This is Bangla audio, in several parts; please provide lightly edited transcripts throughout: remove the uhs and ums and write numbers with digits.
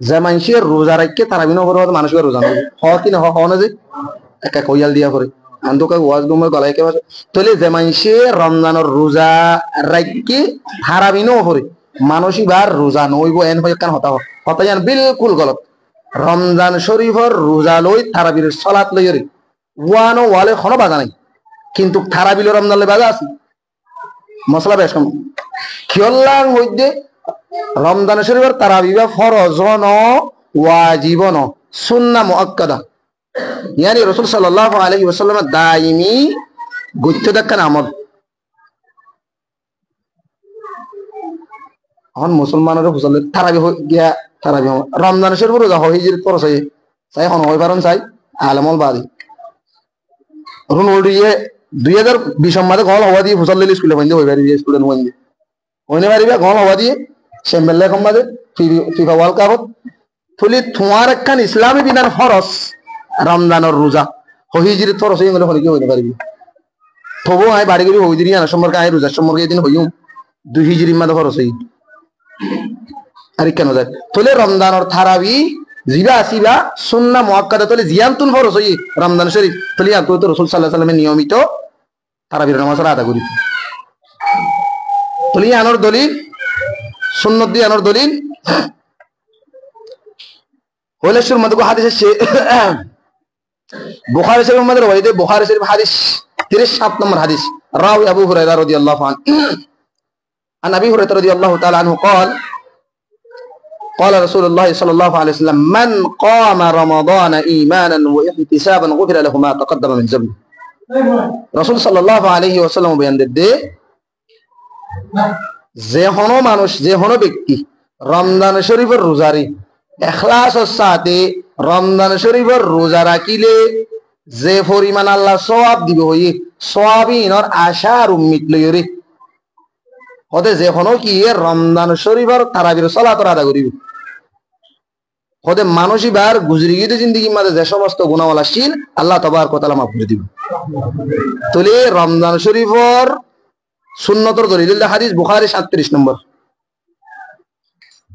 যে মানুষের রোজা রাখকে তারাবি না করে মানুষের রোজা নয় হ কি না হ না যে একা কইয়াল দিয়া করে আন্দোকা ওয়াজ ডুমের গলায় কে তাহলে যে মানুষে রমজানের রোজা রাখকে তারাবি না করে মানুষই বার রোজা নইব এন হয়ে কান হতা জান বিলকুল গলত রমজান শরীফর রোজা লই তারাবির সলাত লই রে ওয়ানো ওয়ালে কোনো বাধা নাই কিন্তু তারাবিল রমজান লই বাধা আছে মশলা বেশ কম কিয়ল্লাং হইতে রমজান শরীফের তারাবি বা ফরজ ন ওয়াজিব ন সুন্নাহ মুআক্কাদা ইয়ানি রাসূল সাল্লাল্লাহু আলাইহি ওয়াসাল্লাম দাইমি গুচ্ছ দেখান আমল এখন মুসলমানের ফুসল তারাবি গিয়া তারাবি রমজান শরীফ রোজা হয় হিজরি ফরজ হয় চাই হন হই পারন চাই আলমল বাদি রুন ওড়িয়ে 2020 মাসে গল হওয়া দিয়ে ফুসল লিলি স্কুলে বন্ধ হই পারি স্টুডেন্ট বন্ধ হইনে পারিবা গল হওয়া দিয়ে সেম্বেলে কম বাদে ফিফা ওয়ার্ল্ড কাপত ফুলি তোমার একখান ইসলামী বিধান ফরজ রমজানের রোজা হিজরি ফরজ হয়ে গেলে হলে কি হইতে পারবি তবু আই বাড়ি গেলে হই দিই না সম্পর্কে আই রোজার সম্পর্কে এদিন হইম 2 হিজরির মাঝে ফরজ হই আর কেন যায় তাহলে রমজানের তারাবি জিবা আসিবা সুন্নাহ মুআক্কাদা তাহলে জিয়ামতুন ফরজ হই রমজান শরীফ তাহলে আতো তো রাসূল সাল্লাল্লাহু আলাইহি ওয়াসাল্লামের নিয়মিত তারাবির নামাজ আদা করি তাহলে আনোর দলিল সুন্নত দিয়ে আনোর দলিল হলে শুর মধ্যে হাদিস আছে বুখারী শরীফের মধ্যে রয়েছে বুখারী শরীফ হাদিস 37 নম্বর হাদিস রাওই আবু হুরায়রা রাদিয়াল্লাহু আনহু عن ابي هريره رضي الله تعالى عنه قال قال رسول الله صلى الله عليه وسلم من قام رمضان ايمانا واحتسابا غفر له ما تقدم من ذنبه রাসূল সাল্লাল্লাহু আলাইহি ওয়াসাল্লাম বয়ান দেতে যে হনো মানুষ যে হনো ব্যক্তি রমজান শরীফের রোজারি ইখলাসের সাথে রমজান শরীফের রোজা রাখিলে যে পরিমাণ আল্লাহ সওয়াব দিবে হই সওয়াবিনর আশা আর উম্মত লইরে হতে যে হনো কি রমজান শরীফের তারাবির সালাত আদা করিব হতে মানুষই বার গুজরি গিয়ে জিন্দেগির মাঝে যে সমস্ত গুনাহ আসছিল আল্লাহ তাবারক ওয়া তাআলা মাফ করে দিবেন তাহলে রমজান শরীফের সুন্নতর দলিল হাদিস বুখারী 37 নম্বর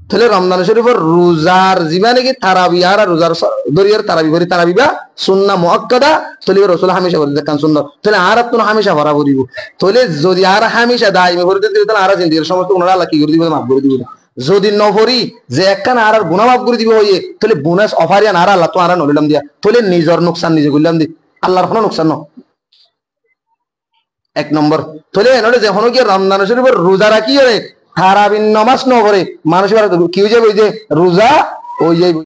তাহলে রমজান শরীফের রোজার জীবনে কি তারাবি আর রোজার দরিয়ার তারাবি ভরি তারাবি বা সুন্নাহ মুআক্কাদা তাহলে রাসূল হামেশা বলে দেখান সুন্নাত তাহলে আর তো হামেশা ভরা করিব তাহলে যদি আর হামেশা দাইমে ভরি দিতে তাহলে আর জিন্দেগির সমস্ত গুনাহ আল্লাহ কি করে দিবেন মাফ করে দিবেন যদি নভরি যে একখান আর গুনাহ মাফ করে দিবে হইয়ে তাহলে বোনাস অফারিয়ান আর আল্লাহ তো আর নলিলাম দিয়া তাহলে নিজের নুকসান নিজে করলাম দি আল্লাহর কোনো নুকসান ন এক নম্বর তাহলে এনরে যে হনো কি রমজান শরীফের রোজা রাখি রে তারাবির নামাজ ন পড়ে মানুষ কি হয়ে যাবে ওই যে রোজা ওই যে